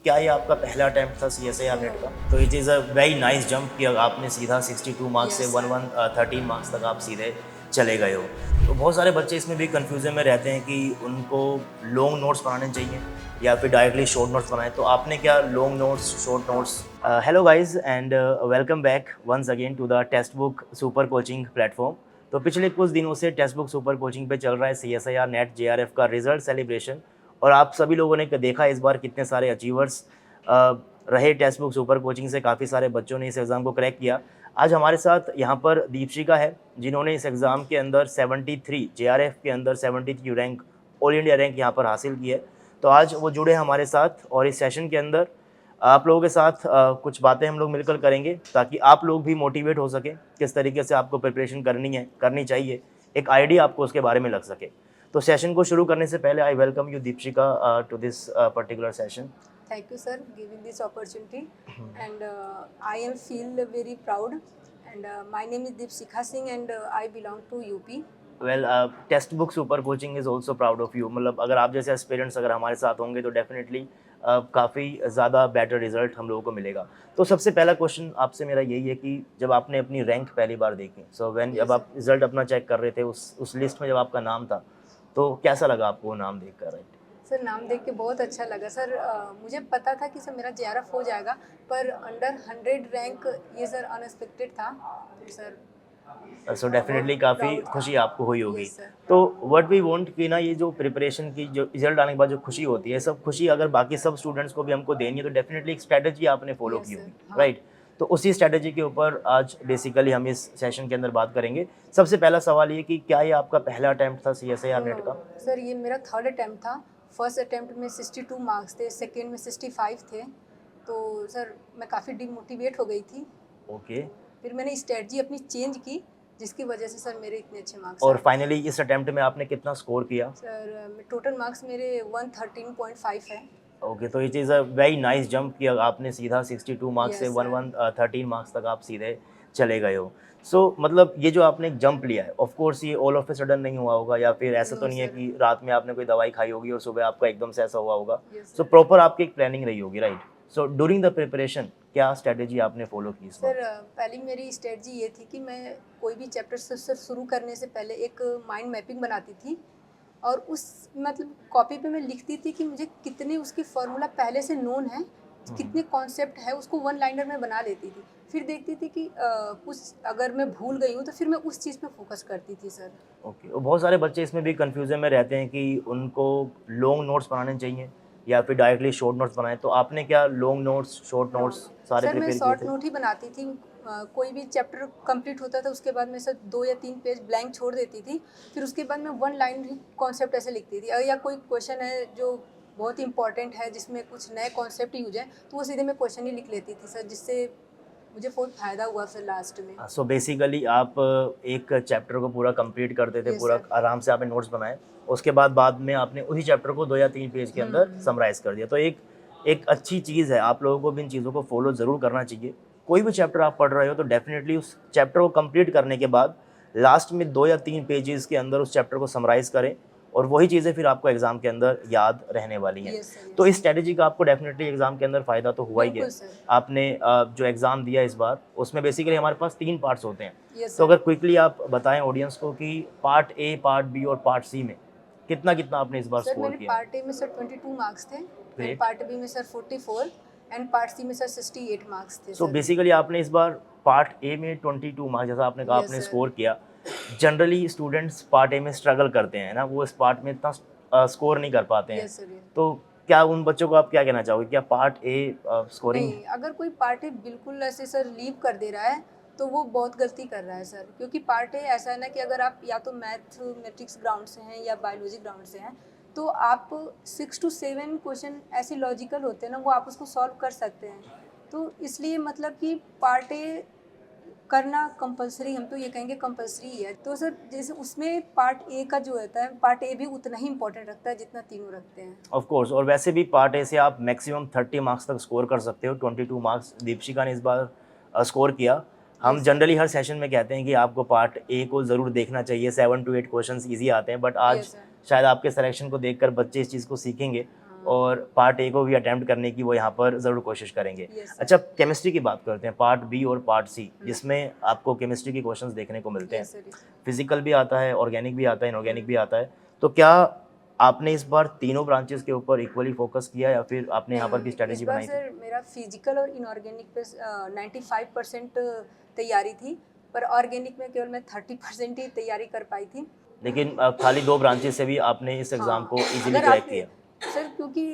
क्या ये आपका पहला अटेम्प्ट था CSIR नेट का? तो it is a very nice jump कि आपने सीधा 62 मार्क्स से Yes, sir. 13 मार्क्स तक आप सीधे चले गए हो। तो बहुत सारे बच्चे इसमें भी कन्फ्यूज़न में रहते हैं कि उनको लॉन्ग नोट्स बनाने चाहिए या फिर डायरेक्टली शॉर्ट नोट्स बनाएँ। तो आपने क्या long notes, short notes hello guys and welcome back once again to the text book super coaching platform. तो पिछले कुछ दिनों से टेक्स्ट बुक सुपर कोचिंग पे चल रहा है CSIR नेट JRF का रिजल्ट सेलिब्रेशन और आप सभी लोगों ने देखा इस बार कितने सारे अचीवर्स रहे टेक्स्ट बुक सुपर कोचिंग से। काफ़ी सारे बच्चों ने इस एग्ज़ाम को क्रैक किया। आज हमारे साथ यहाँ पर दीपशिका है जिन्होंने इस एग्ज़ाम के अंदर 73 JRF के अंदर 73 रैंक ऑल इंडिया रैंक यहाँ पर हासिल की है। तो आज वो जुड़े हमारे साथ और इस सेशन के अंदर आप लोगों के साथ कुछ बातें हम लोग मिलकर करेंगे ताकि आप लोग भी मोटिवेट हो सकें किस तरीके से आपको प्रिपरेशन करनी चाहिए, एक आइडिया आपको उसके बारे में लग सके। तो सेशन को शुरू करने से पहले I welcome you Deepshikha to this particular session. Thank you, sir, giving this opportunity. And I am feel very proud. And my name is Deepshikha Singh, and I belong to UP. Well text book super coaching is also proud of you. मतलब अगर आप जैसे aspirants अगर हमारे साथ होंगे तो definitely काफ़ी ज़्यादा बेटर रिजल्ट हम लोगों को मिलेगा। तो सबसे पहला क्वेश्चन आपसे मेरा यही है कि जब आपने अपनी रैंक पहली बार देखी, सो व्हेन Yes, जब आप रिजल्ट अपना चेक कर रहे थे उस लिस्ट में जब आपका नाम था तो कैसा लगा आपको वो नाम देख कर? राइट, सर नाम देख के बहुत अच्छा लगा सर। मुझे पता था कि सर मेरा JRF हो जाएगा, पर अंडर 100 रैंक ये सर अनएक्सपेक्टेड था। तो सर सो डेफिनेटली काफ़ी प्राउड था। खुशी आपको हुई होगी। Yes sir. तो व्हाट वी वांट कि ना ये जो प्रिपरेशन की जो रिजल्ट आने के बाद जो खुशी होती है, सब खुशी अगर बाकी सब स्टूडेंट्स को भी हमको देनी है तो डेफिनेटली एक स्ट्रैटेजी आपने फॉलो यस की सर। होगी, हाँ राइट? तो उसी स्ट्रैटेजी के ऊपर आज बेसिकली हम इस सेशन के अंदर बात करेंगे। सबसे पहला सवाल ये कि क्या ये आपका पहला अटेम्प्ट था CSIR नेट का? सर ये मेरा थर्ड अटैम्प्ट था। फर्स्ट अटैम्प्ट में 62 मार्क्स थे, सेकेंड में 65 थे। तो सर मैं काफ़ी डिमोटिवेट हो गई थी। ओके। फिर मैंने स्ट्रेटजी अपनी चेंज की, जिसकी वजह से सर मेरे इतने अच्छे मार्क्स और आए। फाइनली इस अटेम्प्ट में आपने कितना स्कोर किया? सर टोटल मार्क्स मेरे 113.5 है। ओके, तो it is a very nice jump कि आपने सीधा 62 मार्क्स से यस सर। 13 मार्क्स तक आप सीधे चले गए हो। सो मतलब ये जो आपने एक जंप लिया है, ऑफ कोर्स ये ऑल ऑफ अ सडन नहीं हुआ होगा या फिर ऐसा तो नो नहीं है सर। कि रात में आपने कोई दवाई खाई होगी और सुबह आपका एकदम से ऐसा हुआ होगा। Yes so sir. प्रॉपर आपकी एक प्लानिंग रही होगी, right? So during the preparation क्या स्ट्रैटेजी आपने फॉलो की इस बार? सर पहली मेरी स्ट्रेटजी ये थी कि मैं कोई भी चैप्टर सर शुरू करने से पहले एक माइंड मैपिंग बनाती थी, और उस मतलब कॉपी पे मैं लिखती थी कि मुझे कितने उसकी फार्मूला पहले से नोन है, कितने कॉन्सेप्ट है, उसको वन लाइनर में बना लेती थी। फिर देखती थी कि कुछ अगर मैं भूल गई हूँ तो फिर मैं उस चीज़ पे फोकस करती थी सर। ओके, और बहुत सारे बच्चे इसमें भी कन्फ्यूज़न में रहते हैं कि उनको लॉन्ग नोट्स बनाने चाहिए या फिर डायरेक्टली शॉर्ट नोट्स बनाएँ। तो आपने क्या long notes, short no notes सारे सर, मैं प्रिपेयर किए शॉर्ट थे? नोट ही बनाती थी। कोई भी चैप्टर कंप्लीट होता था उसके बाद मैं सर 2 या 3 पेज ब्लैंक छोड़ देती थी। फिर उसके बाद मैं वन लाइन ही कॉन्सेप्ट ऐसे लिखती थी, या कोई क्वेश्चन है जो बहुत इंपॉर्टेंट है जिसमें कुछ नए कॉन्सेप्ट यूज है, तो वो सीधे मैं क्वेश्चन ही लिख लेती थी सर, जिससे मुझे बहुत फ़ायदा हुआ फिर लास्ट में। सो बेसिकली आप एक चैप्टर को पूरा कंप्लीट करते थे, यस पूरा सर। आराम से आपने नोट्स बनाए। उसके बाद में आपने उसी चैप्टर को 2 या 3 पेज के अंदर समराइज़ कर दिया। तो एक एक अच्छी चीज़ है, आप लोगों को भी इन चीज़ों को फॉलो ज़रूर करना चाहिए। कोई भी चैप्टर आप पढ़ रहे हो तो डेफ़िनेटली उस चैप्टर को कंप्लीट करने के बाद लास्ट में 2 या 3 पेजेज़ के अंदर उस चैप्टर को समराइज़ करें और वही चीज़ें फिर आपको एग्ज़ाम के अंदर याद रहने वाली हैं। Yes sir. तो यस इस स्ट्रैटेजी का आपको डेफ़िनेटली एग्ज़ाम के अंदर फ़ायदा तो हुआ ही है। बिल्कुल सर। आपने जो एग्ज़ाम दिया इस बार, उसमें बेसिकली हमारे पास 3 पार्ट्स होते हैं। यस तो सर। अगर क्विकली आप बताएँ ऑडियंस को कि पार्ट ए, पार्ट बी और पार्ट सी में कितना-कितना आपने इस बार सर स्कोर मेरे किया है? पार्ट ए में सर 22 मार्क्स थे, एंड ग्रेट। पार्ट बी में सर 44, एंड पार्ट सी में सर 68 मार्क्स थे सो सर। बेसिकली आपने इस बार पार्ट ए में 22 मार्क्स जैसा आपने कहा यस आपने सर। स्कोर किया। जनरली स्टूडेंट्स पार्ट ए में स्ट्रगल करते हैं ना, वो इस पार्ट में इतना स्कोर नहीं कर पाते हैं। Yes sir. तो क्या उन बच्चों को आप क्या कहना चाहोगे? क्या पार्ट ए स्कोरिंग नहीं, अगर कोई पार्ट ए बिल्कुल ऐसे सर लीव कर दे रहा है तो वो बहुत गलती कर रहा है सर, क्योंकि पार्ट ए ऐसा है ना कि अगर आप या तो मैथमेटिक्स ग्राउंड से हैं या बायोलॉजी ग्राउंड से हैं, तो आप 6 to 7 क्वेश्चन ऐसे लॉजिकल होते हैं ना, वो आप उसको सॉल्व कर सकते हैं। तो इसलिए मतलब कि पार्ट ए करना कंपलसरी, हम तो ये कहेंगे कंपलसरी ही है। तो सर जैसे उसमें पार्ट ए का जो होता है, पार्ट ए भी उतना ही इंपॉर्टेंट रखता है जितना तीनों रखते हैं। ऑफ कोर्स, और वैसे भी पार्ट ए से आप मैक्सिमम 30 मार्क्स तक स्कोर कर सकते हो। 22 मार्क्स दीपशिका ने इस बार स्कोर किया। हम यस सर। जनरली हर सेशन में कहते हैं कि आपको पार्ट ए को ज़रूर देखना चाहिए। 7 to 8 क्वेश्चंस ईजी आते हैं, बट आज यस सर। शायद आपके सिलेक्शन को देखकर बच्चे इस चीज़ को सीखेंगे और पार्ट ए को भी अटेम्प्ट करने की वो यहाँ पर ज़रूर कोशिश करेंगे। Yes, sir. अच्छा, केमिस्ट्री की बात करते हैं, पार्ट बी और पार्ट सी, जिसमें आपको केमिस्ट्री के क्वेश्चंस देखने को मिलते हैं। Yes, sir, yes, sir. Physical भी आता है, ऑर्गेनिक भी आता है, इनऑर्गेनिक भी आता है। तो क्या आपने इस बार तीनों ब्रांचेस के ऊपर इक्वली फोकस किया या फिर आपने यहाँ पर भी नहीं, स्ट्रेटेजी इस बार बनाई थी? सर मेरा फिजिकल और इनऑर्गेनिक पे 95% तैयारी थी, पर ऑर्गेनिक में केवल मैं 30% ही तैयारी कर पाई थी। लेकिन खाली 2 ब्रांचेस से भी आपने इस एग्ज़ाम को इजीली अगर क्रैक आप किया। सर क्योंकि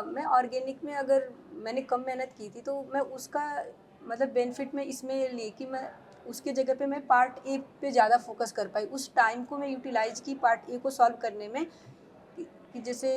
मैं ऑर्गेनिक में अगर मैंने कम मेहनत की थी तो मैं उसका मतलब बेनिफिट में इसमें ली कि मैं उसके जगह पे मैं पार्ट ए पे ज़्यादा फोकस कर पाई, उस टाइम को मैं यूटिलाइज की पार्ट ए को सॉल्व करने में कि जैसे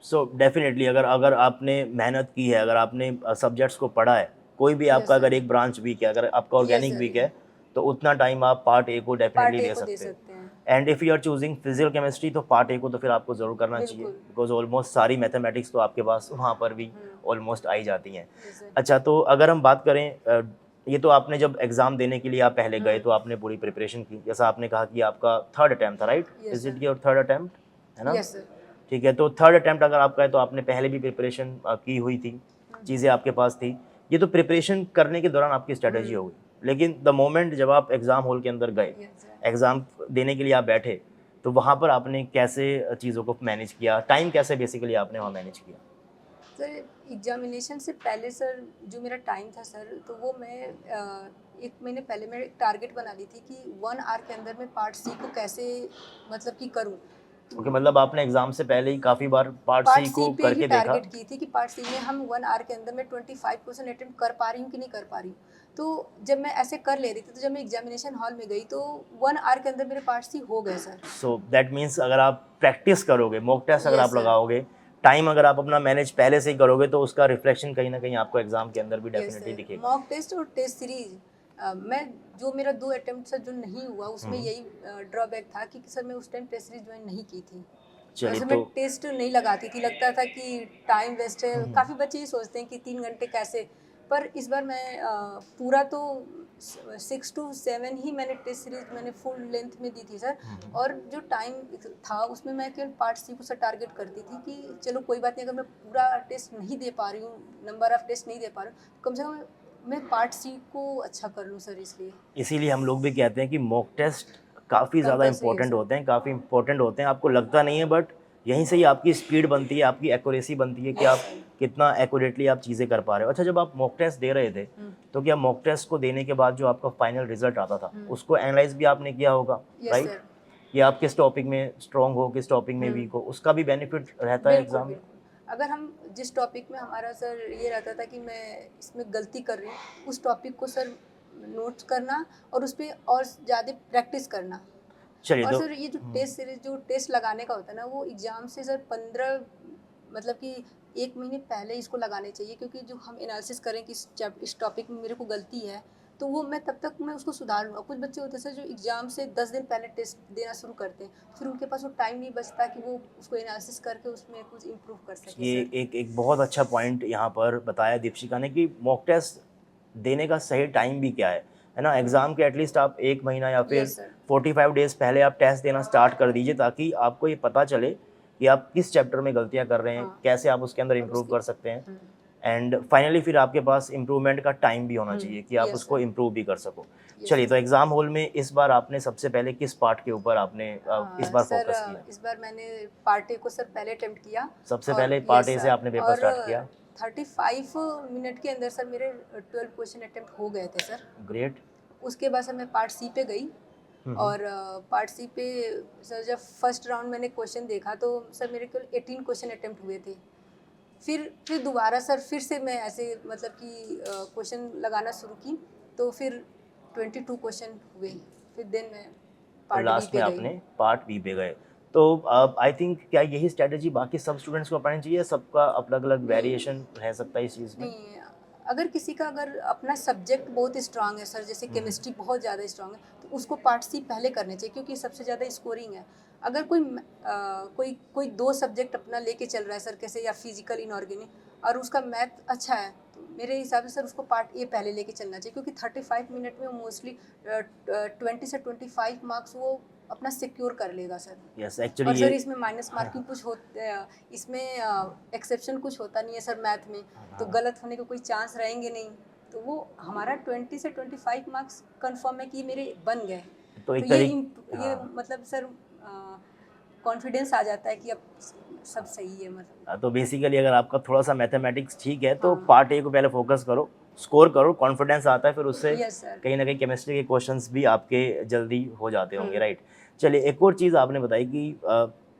सो डेफिनेटली अगर अगर आपने मेहनत की है, अगर आपने सब्जेक्ट्स को पढ़ा है, कोई भी यस आपका सर, अगर एक ब्रांच वीक है, अगर आपका यस ऑर्गेनिक सर, वीक है, तो उतना टाइम आप पार्ट ए को पार्ट डेफिनेटली ए दे को दे सकते हो। सकते हैं। And if you are choosing physical chemistry तो पार्ट ए को तो फिर आपको ज़रूर करना चाहिए, बिल्कुल। बिकॉज ऑलमोस्ट सारी मैथमेटिक्स तो आपके पास वहाँ पर भी ऑलमोस्ट आ ही जाती हैं। Yes sir. अच्छा, तो अगर हम बात करें ये तो आपने जब एग्ज़ाम देने के लिए आप पहले गए तो आपने पूरी प्रिपरेशन की, जैसा आपने कहा कि आपका थर्ड अटैम्प्ट था, right? Yes is it sir. Your third attempt, है ना? Yes sir. ठीक है, तो थर्ड अटैम्प्ट अगर आपका है तो आपने पहले भी प्रिपरेशन की हुई थी, चीज़ें आपके पास थी। ये तो प्रिपरेशन करने के दौरान आपकी स्ट्रेटजी हो गई, लेकिन द मोमेंट जब आप एग्ज़ाम हॉल के अंदर गए, यस सर। एग्ज़ाम देने के लिए आप बैठे, तो वहाँ पर आपने कैसे चीज़ों को मैनेज किया? टाइम कैसे बेसिकली आपने वहाँ मैनेज किया? सर एग्जामिनेशन से पहले सर जो मेरा टाइम था सर, तो वो मैं एक महीने पहले मैं एक टारगेट बना ली थी कि 1 आवर के अंदर मैं पार्ट सी को कैसे मतलब कि करूं। ओके, मतलब आपने एग्ज़ाम से पहले ही काफ़ी बार पार्ट पार्ट सी सी को पे ही करके देखा। टारगेट की थी कि पार्ट सी में हम 1 आवर के अंदर मैं 25% अटेम्प्ट कर पा रही हूँ कि नहीं कर पा रही हूँ। तो जब मैं ऐसे कर ले रही थी तो जब मैं एग्जामिनेशन हॉल में गई तो 1 आवर के अंदर मेरे पार्ट सी हो गए सर। सो दैट मीन्स अगर आप प्रैक्टिस करोगे, मॉक टेस्ट अगर यस आप सर। लगाओगे, टाइम अगर आप अपना मैनेज पहले से ही करोगे, तो उसका रिफ्लेक्शन कहीं ना कहीं आपको एग्ज़ाम के अंदर भी यस डेफिनेटली सर। दिखेगा। मॉक टेस्ट और टेस्ट सीरीज मैं जो मेरा 2 अटेम्प्ट से जो नहीं हुआ उसमें यही ड्रॉबैक था कि सर मैं उस टाइम टेस्ट सीरीज ज्वाइन नहीं की थी। चलिए वैसे मैं तो टेस्ट नहीं लगाती थी, लगता था कि टाइम वेस्ट है। काफ़ी बच्चे ये सोचते हैं कि 3 घंटे कैसे, पर इस बार मैं पूरा तो 6 to 7 ही मैंने टेस्ट सीरीज मैंने फुल लेंथ में दी थी सर। और जो टाइम था उसमें मैं केवल पार्ट सी को सर टारगेट करती थी कि चलो कोई बात नहीं, अगर मैं पूरा टेस्ट नहीं दे पा रही हूँ, नंबर ऑफ टेस्ट नहीं दे पा रही हूँ, तो कम से कम मैं पार्ट सी को अच्छा कर लूँ सर, इसलिए इसीलिए हम लोग भी कहते हैं कि मॉक टेस्ट काफ़ी ज़्यादा कंपलसरी है इंपॉर्टेंट सर। होते हैं, काफ़ी इंपॉर्टेंट होते हैं। आपको लगता नहीं है, बट यहीं से ही आपकी स्पीड बनती है, आपकी एक्यूरेसी बनती है कि आप कितना एक्यूरेटली आप चीज़ें कर पा रहे हो। अच्छा, जब आप मॉक टेस्ट दे रहे थे, तो क्या मॉक टेस्ट को देने के बाद जो आपका फाइनल रिजल्ट आता था, उसको एनालाइज भी आपने किया होगा, यस राइट? सर। कि आप किस टॉपिक में स्ट्रॉन्ग हो, किस टॉपिक में वीक हो, उसका भी बेनिफिट रहता है बिल्कुल एग्ज़ाम में? बिल्कुल। अगर हम जिस टॉपिक में हमारा सर ये रहता था कि मैं इसमें गलती कर रही हूँ, उस टॉपिक को सर नोट्स करना और उस पर और ज़्यादा प्रैक्टिस करना। चलिए और तो सर ये जो टेस्ट सीरीज जो टेस्ट लगाने का होता है ना, वो एग्ज़ाम से सर 15 मतलब कि 1 महीने पहले इसको लगाने चाहिए, क्योंकि जो हम एनालिसिस करें कि इस टॉपिक में मेरे को गलती है, तो वो मैं तब तक मैं उसको सुधार लूँगा। कुछ बच्चे होते हैं सर जो एग्ज़ाम से 10 दिन पहले टेस्ट देना शुरू करते हैं, फिर उनके पास वो टाइम नहीं बचता कि वो उसको एनालिसिस करके उसमें कुछ इम्प्रूव कर सके ये सर। एक बहुत अच्छा पॉइंट यहाँ पर बताया दीपशिका ने कि मॉक टेस्ट देने का सही टाइम भी क्या है ना? एग्ज़ाम के एटलीस्ट आप 1 महीना या फिर यस सर। 45 डेज़ पहले आप टेस्ट देना स्टार्ट कर दीजिए, ताकि आपको ये पता चले कि आप किस चैप्टर में गलतियाँ कर रहे हैं, हाँ। कैसे आप उसके अंदर और इम्प्रूव उसकी कर सकते हैं। एंड फाइनली फिर आपके पास इम्प्रूवमेंट का टाइम भी होना चाहिए कि आप यस उसको सर। इम्प्रूव भी कर सको। यस चलिए, तो सर। एग्ज़ाम हॉल में इस बार आपने सबसे पहले किस पार्ट के ऊपर आपने इस बार सर फोकस किया? इस बार मैंने पार्ट ए को सर पहले अटेम्प्ट किया। सबसे और पहले पार्ट यस ए से सर। आपने पेपर और स्टार्ट किया। 35 मिनट के अंदर सर मेरे 12 क्वेश्चन अटेम्प्ट हो गए थे सर। ग्रेट। उसके बाद सर मैं पार्ट सी पे गई। और पार्ट सी पे सर जब फर्स्ट राउंड मैंने क्वेश्चन देखा तो सर मेरे केवल 18 क्वेश्चन अटेम्प्ट हुए थे। फिर दोबारा सर फिर से मैं ऐसे मतलब कि क्वेश्चन लगाना शुरू की, तो फिर 22 क्वेश्चन हुए। फिर देन मैं और पार्ट बी लास्ट में पे गई। आपने पार्ट बी पे गए। तो आई थिंक क्या यही स्ट्रैटेजी बाकी सब स्टूडेंट्स को अपनानी चाहिए? सबका अलग अलग नहीं वेरिएशन रह सकता है इस चीज़ में? नहीं, अगर किसी का अगर अपना सब्जेक्ट बहुत स्ट्रांग है सर, जैसे केमिस्ट्री बहुत ज़्यादा स्ट्रांग है, तो उसको पार्ट सी पहले करने चाहिए, क्योंकि सबसे ज़्यादा स्कोरिंग है। अगर कोई 2 सब्जेक्ट अपना लेके चल रहा है सर, कैसे या फिजिकल इनऑर्गेनिक, और उसका मैथ अच्छा है, तो मेरे हिसाब से सर उसको पार्ट ए पहले लेके चलना चाहिए, क्योंकि 35 मिनट में मोस्टली 20 से 25 मार्क्स वो अपना सिक्योर कर लेगा सर। यस और एक्चुअली सर ये इसमें माइनस मार्किंग कुछ इसमें एक्सेप्शन कुछ होता नहीं है सर मैथ में, तो गलत होने के कोई चांस रहेंगे नहीं। तो वो हमारा 20 से 25 मार्क्स कंफर्म है कि ये मेरे बन गए। तो तो एक ये तरीके ये मतलब सर कॉन्फिडेंस आ जाता है कि अब सब सही है मतलब। तो बेसिकली अगर आपका थोड़ा सा मैथमेटिक्स ठीक है तो हाँ। पार्ट ए को पहले फोकस करो, स्कोर करो, कॉन्फिडेंस आता है, फिर उससे यस सर। कहीं ना कहीं केमिस्ट्री के क्वेश्चंस भी आपके जल्दी हो जाते होंगे, हम्म। राइट। चलिए एक और चीज़ आपने बताई कि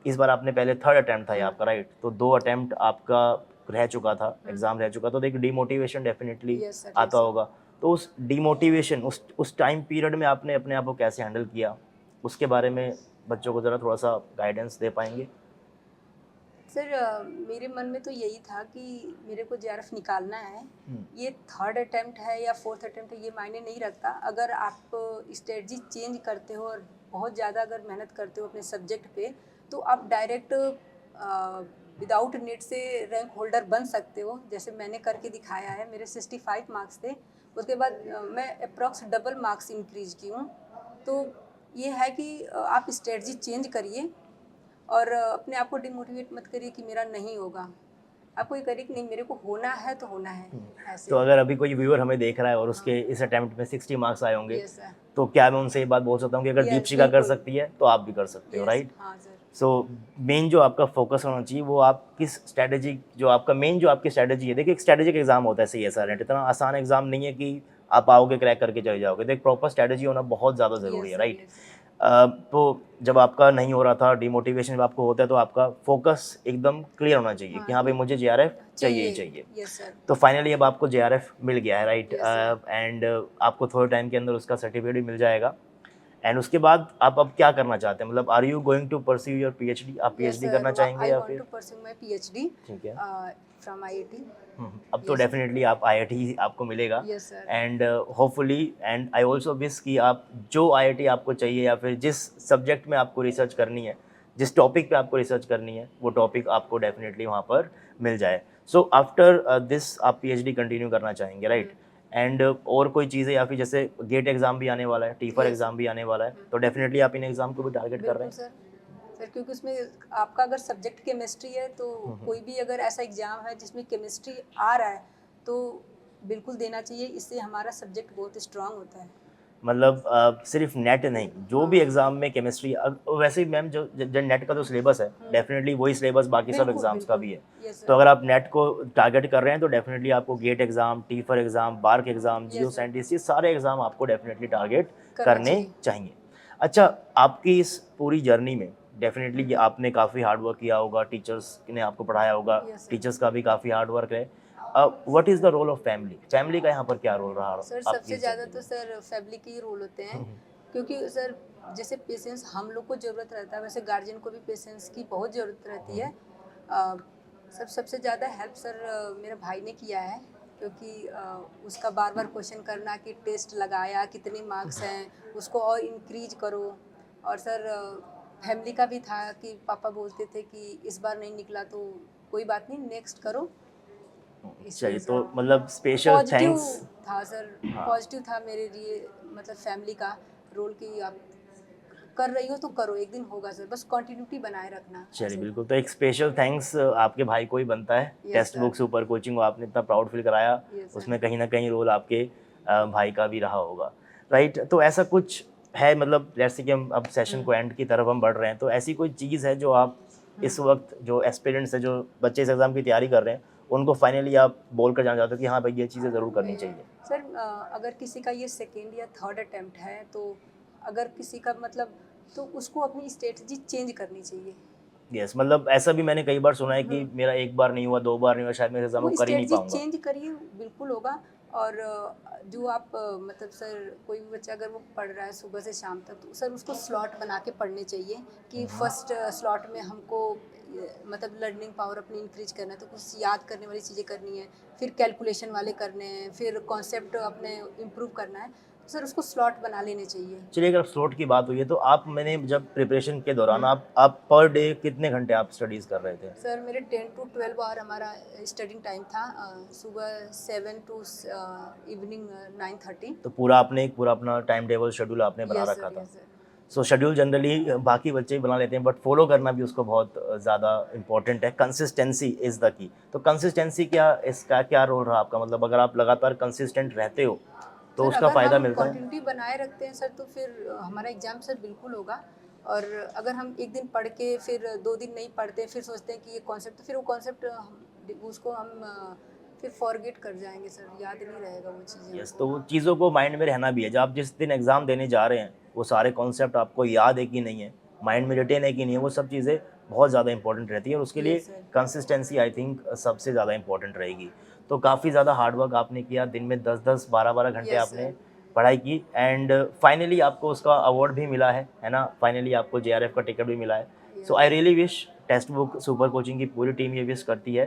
इस बार आपने पहले थर्ड अटैम्प्ट था ये आपका, राइट, तो 2 अटैम्प्ट आपका रह चुका था, एग्ज़ाम रह चुका, तो एक डिमोटिवेशन डेफिनेटली यस सर। आता होगा। तो उस डिमोटिवेशन उस टाइम पीरियड में आपने अपने आप को कैसे हैंडल किया, उसके बारे में बच्चों को ज़रा थोड़ा सा गाइडेंस दे पाएंगे? सर मेरे मन में तो यही था कि मेरे को जेआरएफ निकालना है। ये थर्ड अटेम्प्ट है या फोर्थ अटेम्प्ट है ये मायने नहीं रखता। अगर आप स्ट्रेटजी चेंज करते हो और बहुत ज़्यादा अगर मेहनत करते हो अपने सब्जेक्ट पे, तो आप डायरेक्ट विदाउट नेट से रैंक होल्डर बन सकते हो, जैसे मैंने करके दिखाया है। मेरे 65 मार्क्स थे, उसके बाद मैं अप्रॉक्स डबल मार्क्स इंक्रीज की हूँ। तो ये है कि आप स्ट्रेटजी चेंज करिए और अपने आप को डिमोटिवेट मत करिए कि मेरा नहीं होगा। आपको ये करिए कि नहीं, मेरे को होना है तो होना है, ऐसे। तो अगर अभी कोई व्यूअर हमें देख रहा है और उसके इस अटेम्प्ट में 60 मार्क्स आए होंगे, यस सर। तो क्या मैं उनसे ये बात बोल सकता हूँ कि अगर यस दीपशिका कर बिल्कुल। सकती है तो आप भी कर सकते हो, यस राइट? हाँ सर। सो मेन जो आपका फोकस होना चाहिए वो आप किस स्ट्रैटेजी, जो आपका मेन जो आपकी स्ट्रैटेजी है, देखिए एक स्ट्रैटेजिक एग्जाम होता है सही है सर, इतना आसान एग्जाम नहीं है कि आप आओगे क्रैक करके चले जाओगे, तो एक प्रॉपर स्ट्रैटेजी होना बहुत ज़्यादा ज़रूरी यस है, सर। राइट? Yes sir. तो जब आपका नहीं हो रहा था, डिमोटिवेशन जब आपको होता है, तो आपका फोकस एकदम क्लियर होना चाहिए कि हाँ भाई मुझे जेआरएफ चाहिए ही चाहिए। Yes sir. तो फाइनली अब आपको जेआरएफ मिल गया है, राइट, Yes, sir. एंड आपको थोड़े टाइम के अंदर उसका सर्टिफिकेट भी मिल जाएगा। एंड उसके बाद आप अब क्या करना चाहते हैं, मतलब are you going to pursue your PhD, आप Yes, पीएचडी sir. करना चाहेंगे I या want फिर? to pursue my PhD ठीक है। from IIT. अब तो Yes, sir. डेफिनेटली आप आईआईटी आपको मिलेगा, Yes, sir. And hopefully and I also wish कि आप जो आईआईटी आपको चाहिए या फिर जिस सब्जेक्ट में आपको रिसर्च करनी है, जिस टॉपिक पे आपको रिसर्च करनी है, वो टॉपिक आपको डेफिनेटली वहाँ पर मिल जाए। सो आफ्टर दिस आप पीएचडी कंटिन्यू करना चाहेंगे, राइट? एंड और कोई चीज़ें, या फिर जैसे गेट एग्ज़ाम भी आने वाला है, टीफर Yes. एग्ज़ाम भी आने वाला है, तो डेफिनेटली आप इन एग्ज़ाम को भी टारगेट कर रहे बिल्कुल हैं? सर। क्योंकि उसमें आपका अगर सब्जेक्ट केमिस्ट्री है तो कोई भी अगर ऐसा एग्ज़ाम है जिसमें केमिस्ट्री आ रहा है तो बिल्कुल देना चाहिए। इससे हमारा सब्जेक्ट बहुत स्ट्रांग होता है। मतलब सिर्फ नेट नहीं, जो भी एग्जाम में केमिस्ट्री, वैसे ही मैम जो नेट का जो सिलेबस है, डेफिनेटली वही सिलेबस बाकी सब बिल्कुल एग्जाम्स का बिल्कुल। भी है। यस तो सर। अगर आप नेट को टारगेट कर रहे हैं तो डेफिनेटली आपको GATE exam, TIFR exam, BARC exam, जियो Yes, sir. साइंटिस्ट, ये सारे एग्जाम आपको डेफिनेटली टारगेट करना करने चाहिए। चाहिए। अच्छा, आपकी इस पूरी जर्नी में डेफिनेटली आपने काफ़ी हार्ड वर्क किया होगा, टीचर्स ने आपको पढ़ाया होगा, Yes, sir. टीचर्स का भी काफ़ी हार्ड वर्क है। What is the role of family, family का यहाँ पर क्या रोल रहा सर आपकी सबसे इस ज़्यादा जर्नी तो में? सर फैमिली के ही रोल होते हैं। क्योंकि सर जैसे पेशेंस हम लोग को ज़रूरत रहता है, वैसे गार्जियन को भी पेशेंस की बहुत ज़रूरत रहती है। सर सबसे ज़्यादा हेल्प सर मेरे भाई ने किया है। क्योंकि उसका बार बार क्वेश्चन करना कि टेस्ट लगाया कितने मार्क्स हैं, उसको और इंक्रीज करो। और सर फैमिली का भी था कि पापा बोलते थे कि इस बार नहीं निकला तो कोई बात नहीं, नेक्स्ट करो। इस चलिए, वजह से तो मतलब स्पेशल पॉजिटिव थैंक्स। था सर। हाँ। पॉजिटिव था मेरे लिए, मतलब फैमिली का रोल कि आप कर रही हो तो करो, एक दिन होगा सर, बस कंटिन्यूटी बनाए रखना। चलिए ऐसे। बिल्कुल, तो एक स्पेशल थैंक्स आपके भाई को ही बनता है। Yes, text sir. Book super coaching को आपने इतना प्राउड फील कराया, Yes, sir. उसमें कहीं ना कहीं रोल आपके भाई का भी रहा होगा, राइट? तो ऐसा कुछ है, मतलब जैसे कि हम अब सेशन को एंड की तरफ हम बढ़ रहे हैं, तो ऐसी कोई चीज़ है जो आप इस वक्त, जो एस्पिरेंट्स है, जो बच्चे इस एग्ज़ाम की तैयारी कर रहे हैं, उनको फाइनली आप बोल कर जाना चाहते हो कि हाँ भाई ये चीज़ें ज़रूर करनी चाहिए? सर अगर किसी का ये सेकेंड या थर्ड अटेम्प्ट है तो अगर किसी का मतलब, तो उसको अपनी स्ट्रेटजी चेंज करनी चाहिए। यस, मतलब ऐसा भी मैंने कई बार सुना है कि मेरा एक बार नहीं हुआ, 2 बार नहीं हुआ, शायद मैं एग्ज़ाम वो को कर ही नहीं स्ट्रेटजी पाऊंगा। चेंज करिए, बिल्कुल होगा। और जो आप मतलब सर कोई भी बच्चा अगर वो पढ़ रहा है सुबह से शाम तक, तो सर उसको स्लॉट बना के पढ़ने चाहिए कि फर्स्ट स्लॉट में हमको मतलब लर्निंग पावर अपनी इंक्रीज करना है, तो कुछ याद करने वाली चीज़ें करनी है, फिर कैलकुलेशन वाले करने हैं, फिर कॉन्सेप्ट अपने इम्प्रूव करना है, तो सर उसको स्लॉट बना लेने चाहिए। चलिए, अगर स्लॉट की बात हुई है तो आप, मैंने जब प्रिपरेशन के दौरान आप पर डे कितने घंटे आप स्टडीज़ कर रहे थे? सर मेरे 10 to 12 आवर हमारा स्टडिंग टाइम था। सुबह 7 to इवनिंग 9:30। तो पूरा आपने एक पूरा अपना टाइम टेबल शेड्यूल आपने बना यस रखा सर। था। Yes sir. सो शेड्यूल जनरली बाकी बच्चे भी बना लेते हैं, बट फॉलो करना भी उसको बहुत ज़्यादा इंपॉर्टेंट है। Consistency is the key. तो कंसिस्टेंसी क्या, इसका क्या रोल रहा आपका? मतलब अगर आप लगातार कंसिस्टेंट रहते हो तो सर उसका अगर फ़ायदा हम मिलता है? कंटिन्यूटी बनाए रखते हैं सर तो फिर हमारा एग्ज़ाम सर बिल्कुल होगा। और अगर हम एक दिन पढ़ के फिर 2 दिन नहीं पढ़ते, फिर सोचते हैं कि ये कॉन्सेप्ट, तो फिर वो कॉन्सेप्ट उसको हम फिर फॉरगेट कर जाएंगे सर, याद नहीं रहेगा वो चीज़ें यस, हमको। तो वो चीज़ों को माइंड में रहना भी है। जब आप जिस दिन एग्ज़ाम देने जा रहे हैं, वो सारे कॉन्सेप्ट आपको याद है कि नहीं है, माइंड में रिटेन है कि नहीं है, वो सब चीज़ें बहुत ज़्यादा इंपॉर्टेंट रहती है और उसके लिए yes sir. Consistency I think सबसे ज़्यादा इंपॉर्टेंट रहेगी। तो काफ़ी ज़्यादा हार्ड वर्क आपने किया, दिन में 10-10, 12-12 घंटे यस आपने सर। पढ़ाई की एंड फाइनली आपको उसका अवार्ड भी मिला है ना? फाइनली आपको जेआरएफ का टिकट भी मिला है। So I yes. Really wish, text book super coaching की पूरी टीम ये विश करती है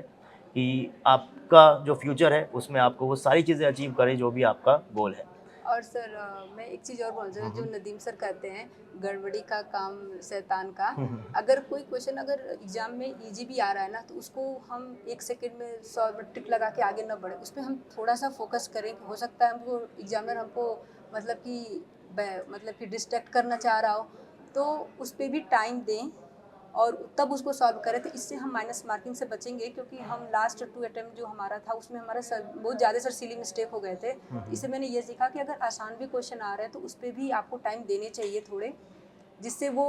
कि आपका जो फ्यूचर है उसमें आपको वो सारी चीज़ें अचीव करे जो भी आपका गोल है। और सर मैं एक चीज़ और बोलना चाहूँ, जो नदीम सर कहते हैं, गड़बड़ी का काम शैतान का। अगर कोई क्वेश्चन अगर एग्जाम में इजी भी आ रहा है ना, तो उसको हम 1 सेकंड में सॉल्व टिक लगा के आगे ना बढ़े, उस पे हम थोड़ा सा फोकस करें। हो सकता है हमको एग्जामिनर हमको मतलब कि मतलब कि डिस्ट्रैक्ट करना चाह रहा हो, तो उस पे भी टाइम दें और तब उसको सॉल्व करें। तो इससे हम माइनस मार्किंग से बचेंगे, क्योंकि हम लास्ट 2 अटेम्प्ट जो हमारा था उसमें हमारा सर बहुत ज़्यादा सर सिली मिस्टेक हो गए थे। तो इससे मैंने ये सीखा कि अगर आसान भी क्वेश्चन आ रहे हैं तो उस पर भी आपको टाइम देने चाहिए थोड़े, जिससे वो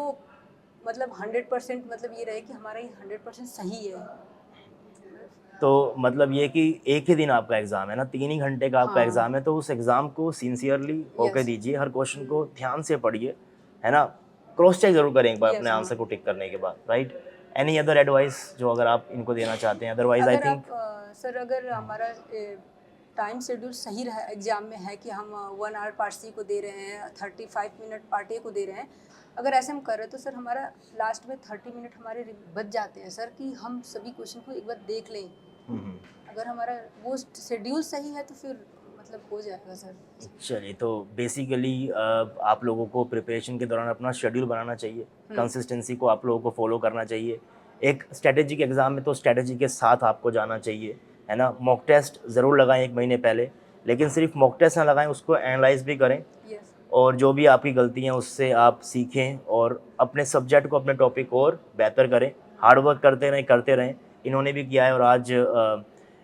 मतलब 100% मतलब ये रहे कि हमारा ये 100% सही है। तो मतलब ये कि एक ही दिन आपका एग्ज़ाम है ना, 3 ही घंटे का आपका हाँ। एग्ज़ाम है, तो उस एग्ज़ाम को सिंसियरली होके यस। दीजिए, हर क्वेश्चन को ध्यान से पढ़िए, है ना? क्रॉस चेक ज़रूर करें एक बार अपने यस। हाँ। आंसर को टिक करने के बाद, राइट? एनी अदर एडवाइस जो अगर आप इनको देना चाहते हैं? अदरवाइज़ आई अगर थिंक आप सर अगर हमारा टाइम शेड्यूल सही रहा एग्ज़ाम में है कि हम 1 आवर पार्ट सी को दे रहे हैं, 35 मिनट पार्ट ए को दे रहे हैं, अगर ऐसे हम कर रहे हैं तो सर हमारा लास्ट में 30 मिनट हमारे बच जाते हैं सर, कि हम सभी क्वेश्चन को एक बार देख लें। अगर हमारा वो शेड्यूल सही है तो फिर मतलब हो जाएगा सर। चलिए, तो बेसिकली आप लोगों को प्रिपरेशन के दौरान अपना शेड्यूल बनाना चाहिए, कंसिस्टेंसी को आप लोगों को फॉलो करना चाहिए। एक स्ट्रेटेजिक एग्ज़ाम में तो स्ट्रेटेजी के साथ आपको जाना चाहिए, है ना? मॉक टेस्ट ज़रूर लगाएं 1 महीने पहले, लेकिन सिर्फ मॉक टेस्ट ना लगाएं, उसको एनालाइज भी करें यस। और जो भी आपकी गलतियाँ उससे आप सीखें और अपने सब्जेक्ट को, अपने टॉपिक को और बेहतर करें। हार्ड वर्क करते रहें। इन्होंने भी किया है और आज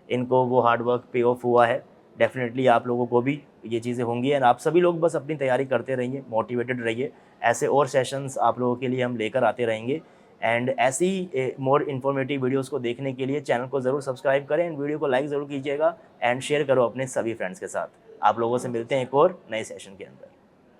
इनको वो हार्ड वर्क पे ऑफ हुआ है। डेफ़िनेटली आप लोगों को भी ये चीज़ें होंगी एंड आप सभी लोग बस अपनी तैयारी करते रहिए, मोटिवेटेड रहिए। ऐसे और सेशंस आप लोगों के लिए हम लेकर आते रहेंगे एंड ऐसी मोर इन्फॉर्मेटिव वीडियोज़ को देखने के लिए चैनल को ज़रूर सब्सक्राइब करें एंड वीडियो को लाइक ज़रूर कीजिएगा एंड शेयर करो अपने सभी फ्रेंड्स के साथ। आप लोगों से मिलते हैं एक और नए सेशन के अंदर।